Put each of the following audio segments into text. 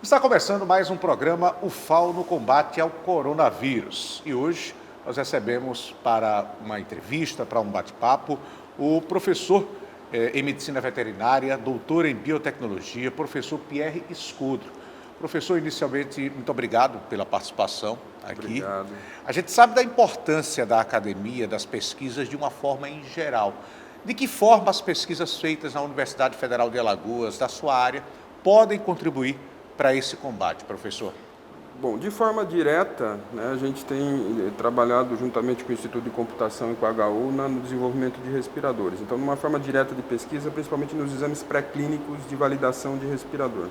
Está começando mais um programa UFAO no combate ao coronavírus. E hoje nós recebemos para uma entrevista, para um bate-papo, o professor em Medicina Veterinária, doutor em Biotecnologia, professor Pierre Escudro. Professor, inicialmente, muito obrigado pela participação aqui. Obrigado. A gente sabe da importância da academia, das pesquisas de uma forma em geral. De que forma as pesquisas feitas na Universidade Federal de Alagoas, da sua área, podem contribuir para esse combate, professor? Bom, de forma direta, a gente tem trabalhado juntamente com o Instituto de Computação e com a HU no desenvolvimento de respiradores. Então, numa forma direta de pesquisa, principalmente nos exames pré-clínicos de validação de respirador.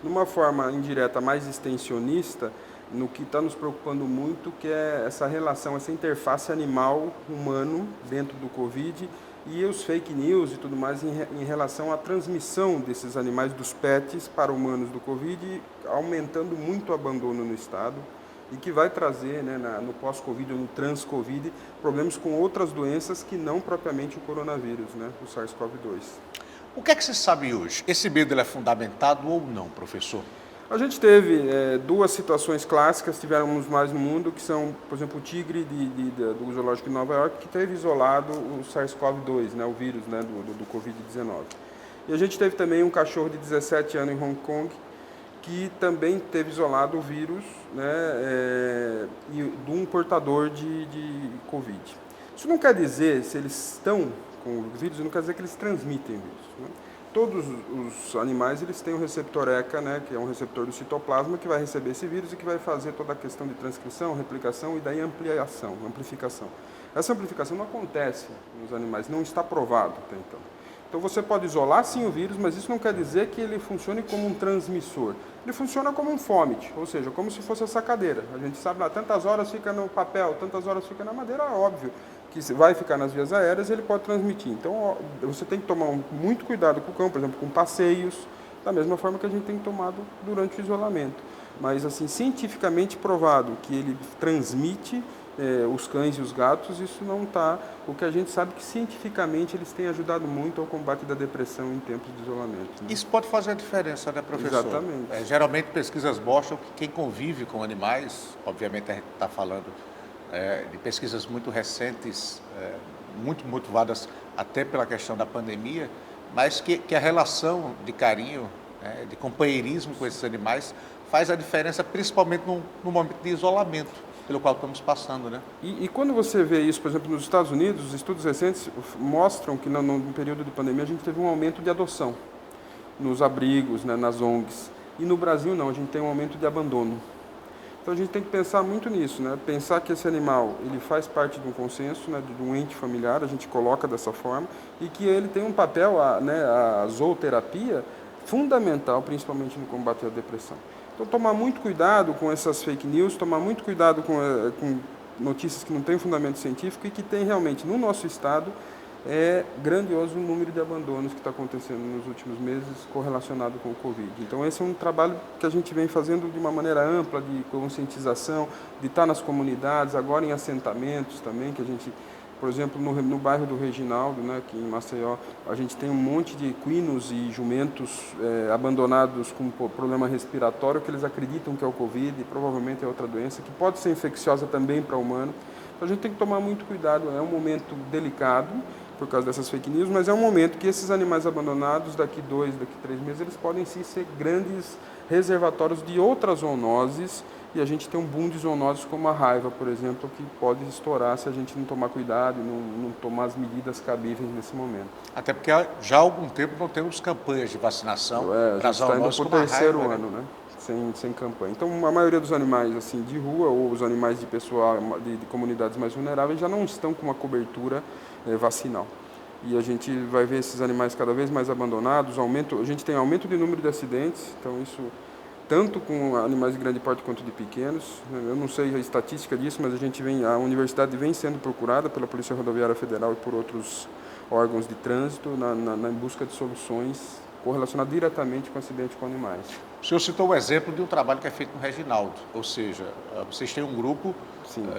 Numa forma indireta mais extensionista, no que está nos preocupando muito, que é essa relação, essa interface animal-humano dentro do Covid e os fake news e tudo mais em relação à transmissão desses animais dos pets para humanos do Covid, aumentando muito o abandono no estado e que vai trazer, no pós-Covid ou no trans-Covid, problemas com outras doenças que não propriamente o coronavírus, o SARS-CoV-2. O que é que se sabe hoje? Esse medo ele é fundamentado ou não, professor? A gente teve duas situações clássicas, tivemos mais no mundo, que são, por exemplo, o tigre do zoológico de Nova York, que teve isolado o SARS-CoV-2, o vírus do Covid-19. E a gente teve também um cachorro de 17 anos em Hong Kong, que também teve isolado o vírus de um portador de Covid. Isso não quer dizer, se eles estão com o vírus, não quer dizer que eles transmitem o vírus. Todos os animais eles têm um receptor ECA, que é um receptor do citoplasma, que vai receber esse vírus e que vai fazer toda a questão de transcrição, replicação e daí amplificação. Essa amplificação não acontece nos animais, não está provado até então. Então você pode isolar sim o vírus, mas isso não quer dizer que ele funcione como um transmissor. Ele funciona como um FOMIT, ou seja, como se fosse essa cadeira. A gente sabe lá, tantas horas fica no papel, tantas horas fica na madeira, óbvio que vai ficar nas vias aéreas, ele pode transmitir. Então, você tem que tomar muito cuidado com o cão, por exemplo, com passeios, da mesma forma que a gente tem tomado durante o isolamento. Mas, assim, cientificamente provado que ele transmite os cães e os gatos, isso não está. O que a gente sabe é que, cientificamente, eles têm ajudado muito ao combate da depressão em tempos de isolamento. Isso pode fazer a diferença, professor? Exatamente. Geralmente, pesquisas mostram que quem convive com animais, obviamente a gente está falando de pesquisas muito recentes, muito motivadas até pela questão da pandemia, mas que a relação de carinho, de companheirismo com esses animais faz a diferença, principalmente no momento de isolamento pelo qual estamos passando, E quando você vê isso, por exemplo, nos Estados Unidos, os estudos recentes mostram que no período de pandemia a gente teve um aumento de adoção nos abrigos, nas ONGs. E no Brasil não, a gente tem um aumento de abandono. Então a gente tem que pensar muito nisso, pensar que esse animal ele faz parte de um consenso, de um ente familiar, a gente coloca dessa forma, e que ele tem um papel, a zooterapia, fundamental, principalmente no combate à depressão. Então tomar muito cuidado com essas fake news, tomar muito cuidado com notícias que não têm fundamento científico e que tem realmente no nosso estado grandioso o número de abandonos que está acontecendo nos últimos meses correlacionado com o Covid. Então esse é um trabalho que a gente vem fazendo de uma maneira ampla, de conscientização, de estar nas comunidades, agora em assentamentos também, que a gente, por exemplo, no bairro do Reginaldo, aqui em Maceió, a gente tem um monte de equinos e jumentos abandonados com problema respiratório, que eles acreditam que é o Covid e provavelmente é outra doença, que pode ser infecciosa também para o humano. Então a gente tem que tomar muito cuidado, é um momento delicado, por causa dessas fake news, mas é um momento que esses animais abandonados, daqui 3 meses, eles podem sim ser grandes reservatórios de outras zoonoses, e a gente tem um boom de zoonoses como a raiva, por exemplo, que pode estourar se a gente não tomar cuidado e não tomar as medidas cabíveis nesse momento. Até porque já há algum tempo não temos campanhas de vacinação para zoonoses como a raiva. A gente está indo por terceiro ano, sem campanha. Então, a maioria dos animais assim de rua ou os animais de pessoal de comunidades mais vulneráveis já não estão com uma cobertura vacinal. E a gente vai ver esses animais cada vez mais abandonados, a gente tem aumento de número de acidentes, então isso tanto com animais de grande porte quanto de pequenos. Eu não sei a estatística disso, mas a universidade vem sendo procurada pela Polícia Rodoviária Federal e por outros órgãos de trânsito em busca de soluções correlacionadas diretamente com acidente com animais. O senhor citou o exemplo de um trabalho que é feito no Reginaldo, ou seja, vocês têm um grupo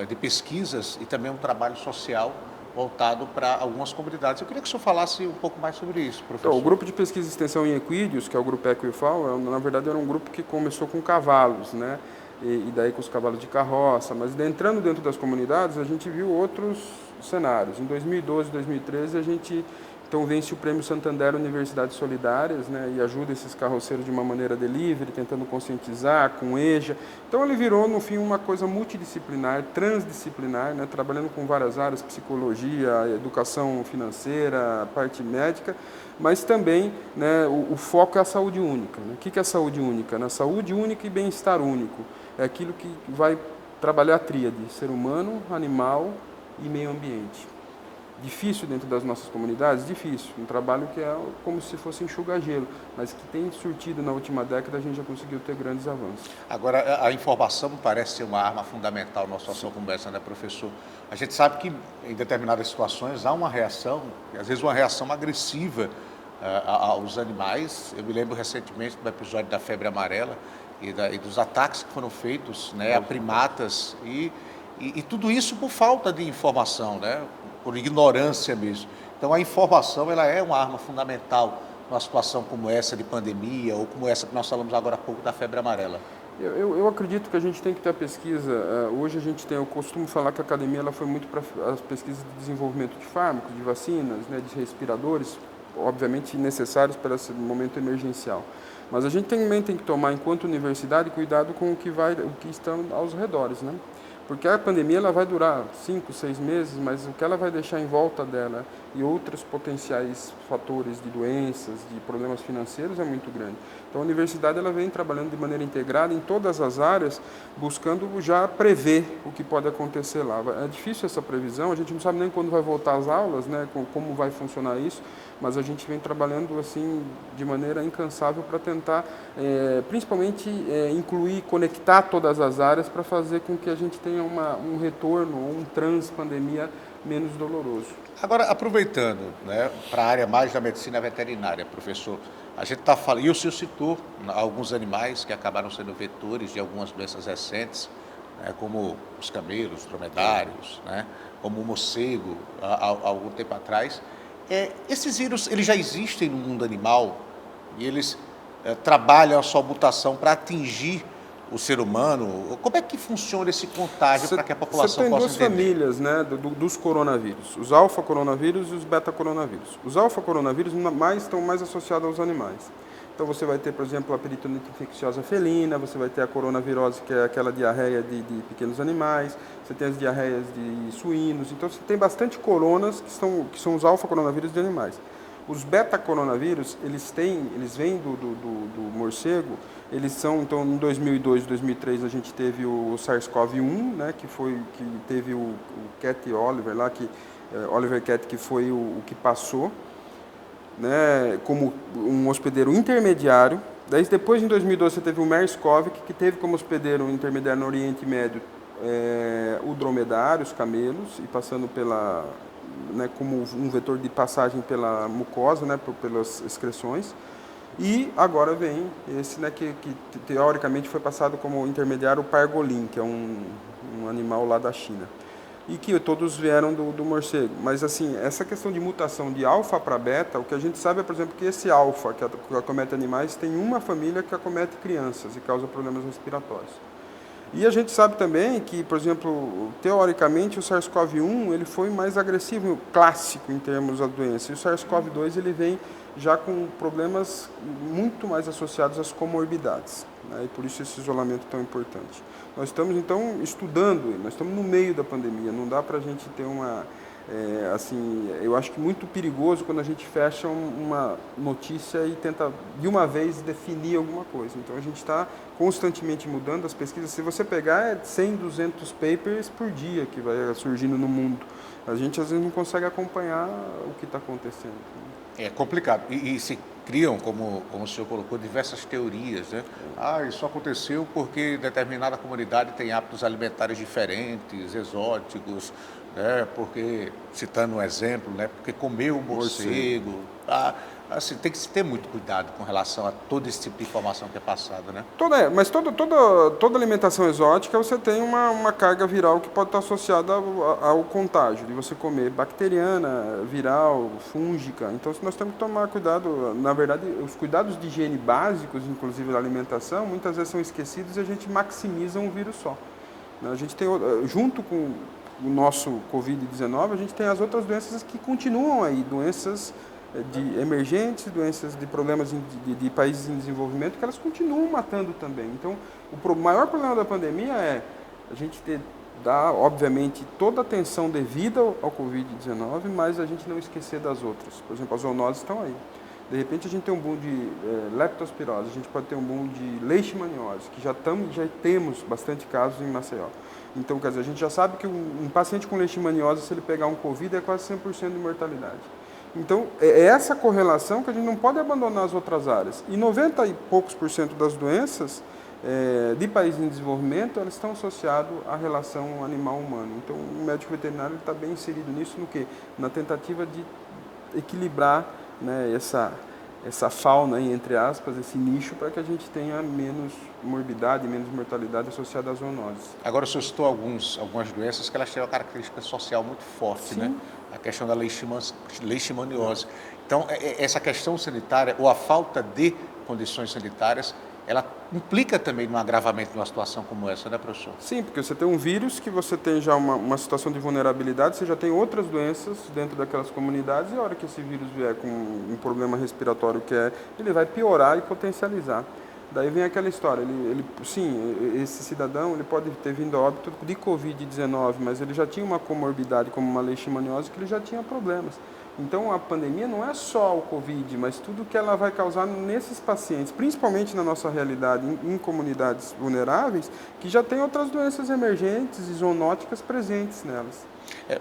de pesquisas e também um trabalho social voltado para algumas comunidades. Eu queria que o senhor falasse um pouco mais sobre isso, professor. Então, o grupo de pesquisa e extensão em equídeos, que é o grupo Equifal, na verdade era um grupo que começou com cavalos, né? E daí com os cavalos de carroça, mas entrando dentro das comunidades a gente viu outros cenários. Em 2012, 2013 a gente então vence o Prêmio Santander Universidades Solidárias, né, e ajuda esses carroceiros de uma maneira delivery, tentando conscientizar com EJA. Então ele virou no fim uma coisa multidisciplinar, transdisciplinar, né, trabalhando com várias áreas, psicologia, educação financeira, parte médica, mas também, né, o foco é a saúde única. Né? O que é a saúde única? Na saúde única e bem-estar único. É aquilo que vai trabalhar a tríade, ser humano, animal e meio ambiente. Difícil dentro das nossas comunidades? Difícil. Um trabalho que é como se fosse enxugar gelo, mas que tem surtido na última década, a gente já conseguiu ter grandes avanços. Agora, a informação me parece ser uma arma fundamental na nossa conversa, né, professor? A gente sabe que em determinadas situações há uma reação, às vezes uma reação agressiva aos animais. Eu me lembro recentemente do episódio da febre amarela e dos ataques que foram feitos, né, a primatas e tudo isso por falta de informação, né? Por ignorância mesmo. Então a informação ela é uma arma fundamental numa situação como essa de pandemia ou como essa que nós falamos agora há pouco da febre amarela. Eu acredito que a gente tem que ter a pesquisa. Hoje a gente tem, eu costumo falar que a academia ela foi muito para as pesquisas de desenvolvimento de fármacos, de vacinas, né, de respiradores, obviamente necessários para esse momento emergencial. Mas a gente também tem que tomar, enquanto universidade, cuidado com o que está aos redores, né? Porque a pandemia ela vai durar 5, 6 meses, mas o que ela vai deixar em volta dela e outros potenciais fatores de doenças, de problemas financeiros é muito grande. Então a universidade ela vem trabalhando de maneira integrada em todas as áreas, buscando já prever o que pode acontecer lá. É difícil essa previsão, a gente não sabe nem quando vai voltar às aulas, né, como vai funcionar isso, mas a gente vem trabalhando assim de maneira incansável para tentar, principalmente, incluir, conectar todas as áreas para fazer com que a gente tenha um retorno, um trans-pandemia menos doloroso. Agora, aproveitando, né, para a área mais da medicina veterinária, professor, a gente está falando, e o senhor citou alguns animais que acabaram sendo vetores de algumas doenças recentes, né, como os camelos, os dromedários, né, como o morcego, há algum tempo atrás. Esses vírus eles já existem no mundo animal e eles trabalham a sua mutação para atingir o ser humano. Como é que funciona esse contágio para que a população possa entender? Você tem duas famílias, né, dos coronavírus, os alfa-coronavírus e os beta-coronavírus. Os alfa-coronavírus estão mais associados aos animais. Então você vai ter, por exemplo, a peritonite infecciosa felina, você vai ter a coronavirose, que é aquela diarreia de pequenos animais, você tem as diarreias de suínos, então você tem bastante coronas que são os alfa-coronavírus de animais. Os beta-coronavírus, eles vêm do morcego, eles são, então, em 2002, 2003, a gente teve o SARS-CoV-1, né, que teve o Cat Oliver lá, Oliver Cat, que foi o que passou, né, como um hospedeiro intermediário. Daí, depois, em 2012, você teve o MERS-CoV, que teve como hospedeiro intermediário no Oriente Médio o dromedário, os camelos, e passando né, como um vetor de passagem pela mucosa, né, pelas excreções. E agora vem esse, né, que teoricamente foi passado como intermediário, o Pargolin, que é um animal lá da China. E que todos vieram do morcego. Mas, assim, essa questão de mutação de alfa para beta, o que a gente sabe é, por exemplo, que esse alfa que acomete animais tem uma família que acomete crianças e causa problemas respiratórios. E a gente sabe também que, por exemplo, teoricamente o SARS-CoV-1 ele foi mais agressivo, clássico em termos da doença. E o SARS-CoV-2 ele vem já com problemas muito mais associados às comorbidades, né? E por isso esse isolamento tão importante. Nós estamos, então, estudando, nós estamos no meio da pandemia, não dá para a gente ter assim, eu acho que muito perigoso quando a gente fecha uma notícia e tenta, de uma vez, definir alguma coisa. Então, a gente está constantemente mudando as pesquisas. Se você pegar, 100, 200 papers por dia que vai surgindo no mundo. A gente, às vezes, não consegue acompanhar o que está acontecendo. É complicado. E se criam, como o senhor colocou, diversas teorias, né? Isso aconteceu porque determinada comunidade tem hábitos alimentares diferentes, exóticos, né, porque, citando um exemplo, né, porque comeu um morcego. Assim, tem que se ter muito cuidado com relação a todo esse tipo de informação que é passada, né? Mas toda alimentação exótica você tem uma carga viral que pode estar associada ao contágio, de você comer bacteriana, viral, fúngica. Então nós temos que tomar cuidado. Na verdade, os cuidados de higiene básicos, inclusive da alimentação, muitas vezes são esquecidos e a gente maximiza um vírus só. A gente tem, junto com o nosso Covid-19, a gente tem as outras doenças que continuam aí, doenças de emergentes, doenças de problemas de países em desenvolvimento, que elas continuam matando também. Então, o maior problema da pandemia é a gente dar, obviamente, toda a atenção devida ao Covid-19, mas a gente não esquecer das outras. Por exemplo, as zoonoses estão aí. De repente, a gente tem um boom de leptospirose, a gente pode ter um boom de leishmaniose, que já temos bastante casos em Maceió. Então, quer dizer, a gente já sabe que um paciente com leishmaniose, se ele pegar um Covid, é quase 100% de mortalidade. Então, é essa correlação que a gente não pode abandonar as outras áreas. E 90 e poucos % das doenças de países em desenvolvimento, elas estão associadas à relação animal-humano. Então, o médico veterinário está bem inserido nisso, no quê? Na tentativa de equilibrar, né, essa fauna, entre aspas, esse nicho, para que a gente tenha menos morbidade, menos mortalidade associada às zoonoses. Agora, o senhor citou algumas doenças que elas têm uma característica social muito forte, Sim. né? A questão da leishmaniose. Então, essa questão sanitária, ou a falta de condições sanitárias, ela implica também num agravamento de uma situação como essa, né, professor? Sim, porque você tem um vírus que você tem já uma situação de vulnerabilidade, você já tem outras doenças dentro daquelas comunidades, e a hora que esse vírus vier com um problema respiratório ele vai piorar e potencializar. Daí vem aquela história, esse cidadão ele pode ter vindo a óbito de Covid-19, mas ele já tinha uma comorbidade como uma leishmaniose que ele já tinha problemas. Então a pandemia não é só o Covid, mas tudo que ela vai causar nesses pacientes, principalmente na nossa realidade, em comunidades vulneráveis, que já tem outras doenças emergentes e zoonóticas presentes nelas.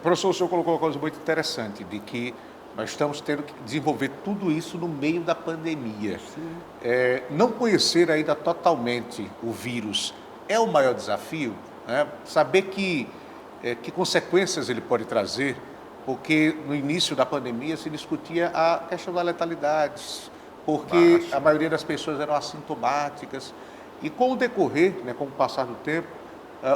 Professor, o senhor colocou uma coisa muito interessante, de que nós estamos tendo que desenvolver tudo isso no meio da pandemia. Não conhecer ainda totalmente o vírus é o maior desafio, né? Saber que consequências ele pode trazer, porque no início da pandemia se discutia a questão da letalidade, porque a maioria das pessoas eram assintomáticas, e com o decorrer, né, com o passar do tempo,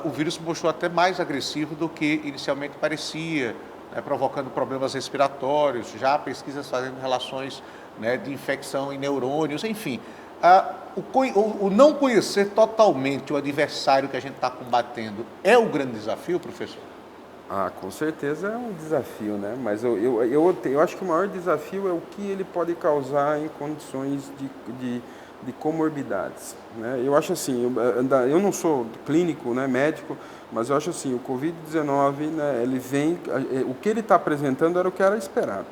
o vírus se mostrou até mais agressivo do que inicialmente parecia, né, provocando problemas respiratórios, já há pesquisas fazendo relações, né, de infecção em neurônios, enfim. O não conhecer totalmente o adversário que a gente está combatendo é o grande desafio, professor? Com certeza é um desafio, né? Mas eu acho que o maior desafio é o que ele pode causar em condições de comorbidades, né? Eu acho assim, eu não sou clínico, né, médico, mas eu acho assim, o Covid-19, né, ele vem, o que ele está apresentando era o que era esperado,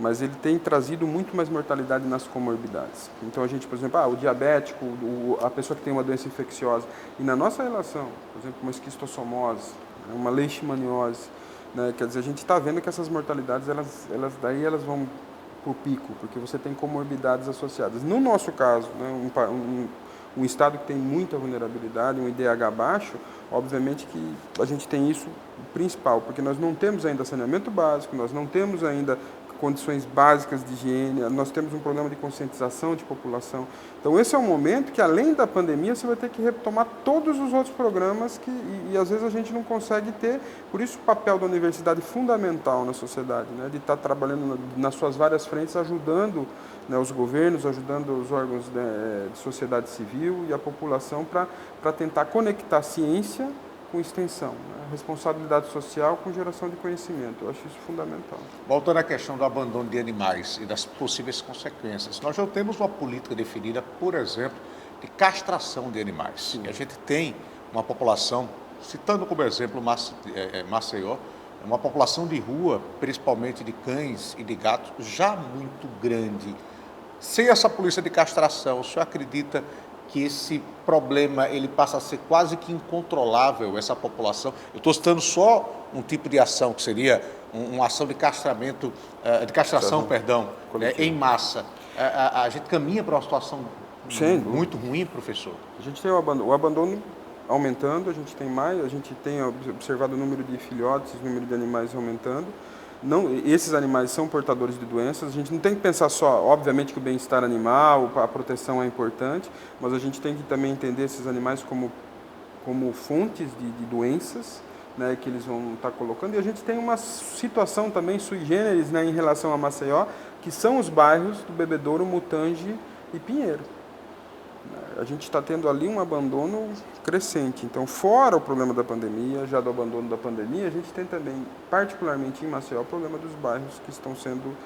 mas ele tem trazido muito mais mortalidade nas comorbidades. Então a gente, por exemplo, o diabético, a pessoa que tem uma doença infecciosa, e na nossa relação, por exemplo, uma esquistossomose, uma leishmaniose, né? Quer dizer, a gente está vendo que essas mortalidades, elas vão para o pico, porque você tem comorbidades associadas. No nosso caso, né, um estado que tem muita vulnerabilidade, um IDH baixo, obviamente que a gente tem isso principal, porque nós não temos ainda saneamento básico, nós não temos ainda condições básicas de higiene, nós temos um problema de conscientização de população. Então esse é um momento que, além da pandemia, você vai ter que retomar todos os outros programas e às vezes a gente não consegue ter. Por isso o papel da universidade é fundamental na sociedade, né, de estar trabalhando nas suas várias frentes, ajudando, né, os governos, ajudando os órgãos de sociedade civil e a população para tentar conectar ciência com extensão, né? Responsabilidade social com geração de conhecimento. Eu acho isso fundamental. Voltando à questão do abandono de animais e das possíveis consequências, nós já temos uma política definida, por exemplo, de castração de animais. Sim. E a gente tem uma população, citando como exemplo Maceió, uma população de rua, principalmente de cães e de gatos, já muito grande. Sem essa política de castração, o senhor acredita que esse problema ele passa a ser quase que incontrolável, essa população? Eu estou citando só um tipo de ação, que seria uma ação de castração, em massa. A gente caminha para uma situação muito ruim, professor? A gente tem o abandono aumentando, a gente tem observado o número de filhotes, o número de animais aumentando. Não, esses animais são portadores de doenças. A gente não tem que pensar só, obviamente que o bem-estar animal, a proteção é importante, mas a gente tem que também entender esses animais como fontes de doenças, né, que eles vão estar colocando. E a gente tem uma situação também sui generis, né, em relação a Maceió, que são os bairros do Bebedouro, Mutange e Pinheiro. A gente está tendo ali um abandono crescente. Então, fora o problema da pandemia, já do abandono da pandemia, a gente tem também, particularmente em Maceió, o problema dos bairros que estão sendo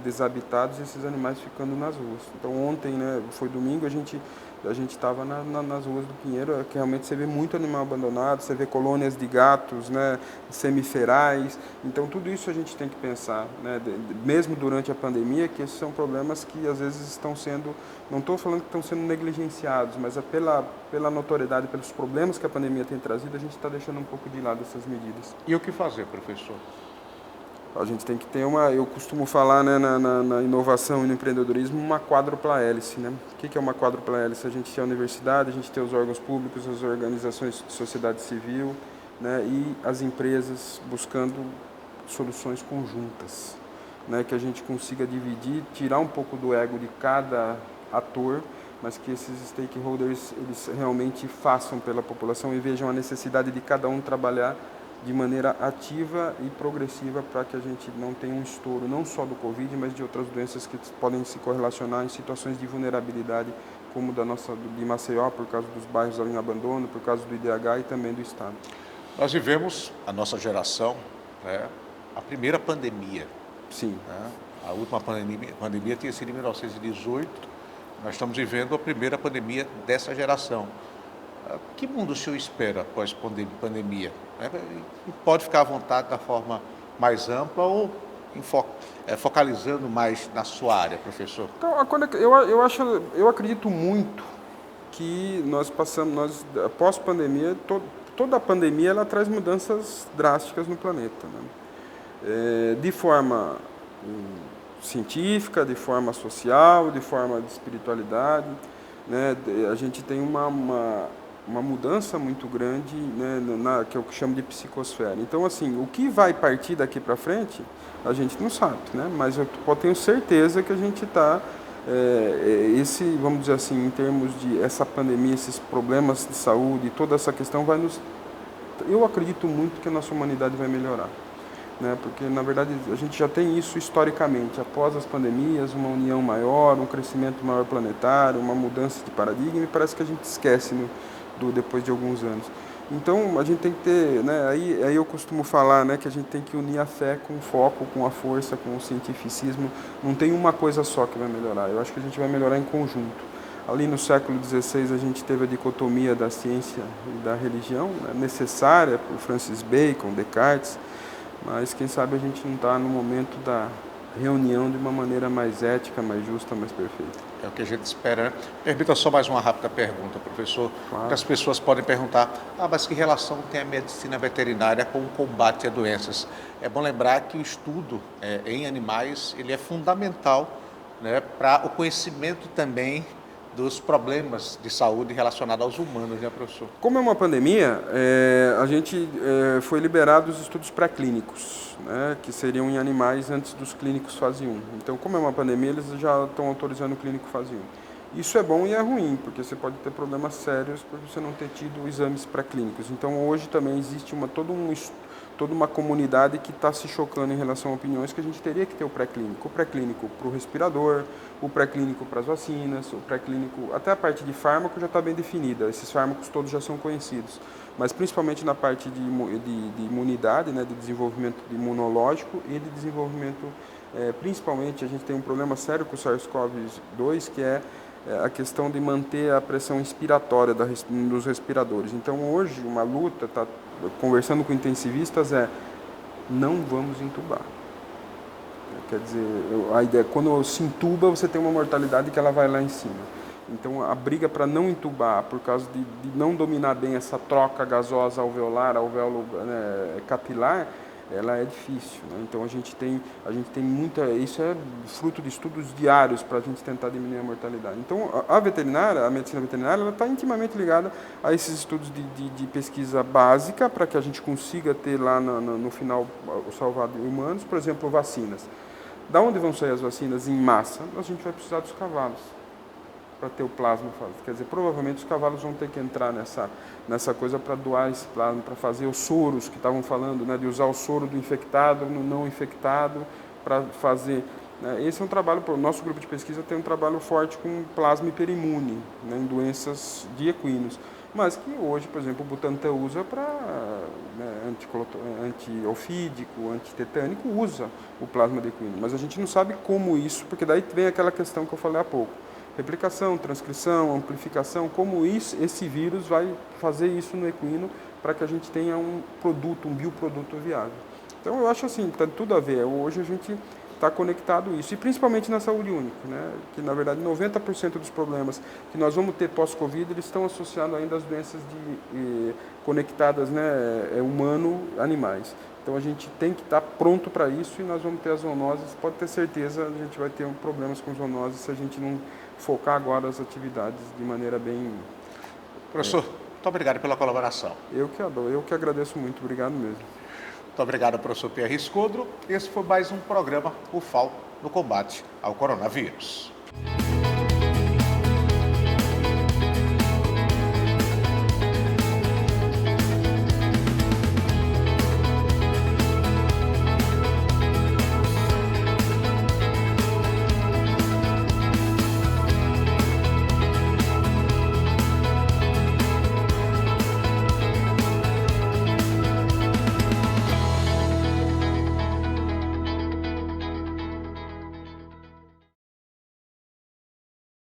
desabitados e esses animais ficando nas ruas. Então, ontem, né, foi domingo, a gente estava nas ruas do Pinheiro, que realmente você vê muito animal abandonado, você vê colônias de gatos, né, semiferais. Então, tudo isso a gente tem que pensar, né, mesmo durante a pandemia, que esses são problemas que às vezes estão sendo, não estou falando que estão sendo negligenciados, mas é pela notoriedade, pelos problemas que a pandemia tem trazido, a gente está deixando um pouco de lado essas medidas. E o que fazer, professor? A gente tem que ter eu costumo falar, né, na inovação e no empreendedorismo, uma quádrupla hélice, né? O que é uma quádrupla hélice? A gente tem a universidade, a gente tem os órgãos públicos, as organizações de sociedade civil, né, e as empresas buscando soluções conjuntas, né, que a gente consiga dividir, tirar um pouco do ego de cada ator, mas que esses stakeholders eles realmente façam pela população e vejam a necessidade de cada um trabalhar de maneira ativa e progressiva para que a gente não tenha um estouro não só do Covid, mas de outras doenças que podem se correlacionar em situações de vulnerabilidade, como de Maceió, por causa dos bairros ali em abandono, por causa do IDH e também do Estado. Nós vivemos, a nossa geração, né, a primeira pandemia. Sim. Né? A última pandemia tinha sido em 1918, nós estamos vivendo a primeira pandemia dessa geração. Que mundo o senhor espera após pandemia? Pode ficar à vontade da forma mais ampla ou focalizando mais na sua área, professor? Então, eu acredito muito que após pandemia, toda a pandemia ela traz mudanças drásticas no planeta, né? De forma científica, de forma social, de forma de espiritualidade, né? A gente tem uma mudança muito grande, né, que eu chamo de psicosfera. Então, assim, o que vai partir daqui para frente, a gente não sabe, né? Mas eu tenho certeza que a gente está, vamos dizer assim, em termos de essa pandemia, esses problemas de saúde, toda essa questão eu acredito muito que a nossa humanidade vai melhorar, né? Porque, na verdade, a gente já tem isso historicamente, após as pandemias, uma união maior, um crescimento maior planetário, uma mudança de paradigma, e parece que a gente esquece depois de alguns anos. Então, a gente tem que ter, né, aí eu costumo falar, né, que a gente tem que unir a fé com o foco, com a força, com o cientificismo. Não tem uma coisa só que vai melhorar. Eu acho que a gente vai melhorar em conjunto. Ali no século XVI, a gente teve a dicotomia da ciência e da religião, né, necessária por Francis Bacon, Descartes, mas quem sabe a gente não está no momento da reunião de uma maneira mais ética, mais justa, mais perfeita. É o que a gente espera, né? Permita só mais uma rápida pergunta, professor. Claro. Que as pessoas podem perguntar, mas que relação tem a medicina veterinária com o combate a doenças? É bom lembrar que o estudo em animais ele é fundamental, né, para o conhecimento também dos problemas de saúde relacionados aos humanos, né, professor? Como é uma pandemia, a gente foi liberado os estudos pré-clínicos, né, que seriam em animais antes dos clínicos fase 1. Então, como é uma pandemia, eles já estão autorizando o clínico fase 1. Isso é bom e é ruim, porque você pode ter problemas sérios por você não ter tido exames pré-clínicos. Então, hoje também existe toda uma comunidade que está se chocando em relação a opiniões que a gente teria que ter o pré-clínico. O pré-clínico para o respirador, o pré-clínico para as vacinas, o pré-clínico, até a parte de fármaco já está bem definida. Esses fármacos todos já são conhecidos. Mas principalmente na parte de imunidade, né, de desenvolvimento imunológico e de desenvolvimento, principalmente a gente tem um problema sério com o SARS-CoV-2, que é a questão de manter a pressão inspiratória dos respiradores. Então hoje uma luta, conversando com intensivistas, não vamos entubar. Quer dizer, a ideia, quando se entuba, você tem uma mortalidade que ela vai lá em cima. Então a briga para não entubar, por causa de não dominar bem essa troca gasosa alveolar, alvéolo, né, capilar, ela é difícil, né? Então a gente tem muita, isso é fruto de estudos diários para a gente tentar diminuir a mortalidade. Então a veterinária, a medicina veterinária, ela está intimamente ligada a esses estudos de pesquisa básica para que a gente consiga ter lá no final salvar humanos, por exemplo, vacinas. Da onde vão sair as vacinas em massa? A gente vai precisar dos cavalos para ter o plasma. Quer dizer, provavelmente os cavalos vão ter que entrar nessa coisa para doar esse plasma, para fazer os soros que estavam falando, né, de usar o soro do infectado no não infectado para fazer. Né, esse é um trabalho, o nosso grupo de pesquisa tem um trabalho forte com plasma hiperimune, né, em doenças de equinos, mas que hoje, por exemplo, o Butantan usa para, né, antiofídico, antitetânico, usa o plasma de equino, mas a gente não sabe como isso, porque daí vem aquela questão que eu falei há pouco. Replicação, transcrição, amplificação, como esse vírus vai fazer isso no equino para que a gente tenha um produto, um bioproduto viável. Então eu acho assim, tem tudo a ver. Hoje a gente está conectado isso, e principalmente na saúde única, né? Que na verdade 90% dos problemas que nós vamos ter pós-Covid, eles estão associados ainda às doenças conectadas, né, humano-animais. Então a gente tem que estar pronto para isso e nós vamos ter as zoonoses, pode ter certeza, a gente vai ter problemas com zoonoses se a gente não focar agora as atividades de maneira bem... Professor, muito obrigado pela colaboração. Eu que agradeço muito, obrigado mesmo. Muito obrigado, professor Pierre Escudro. Esse foi mais um programa UFAL no combate ao coronavírus.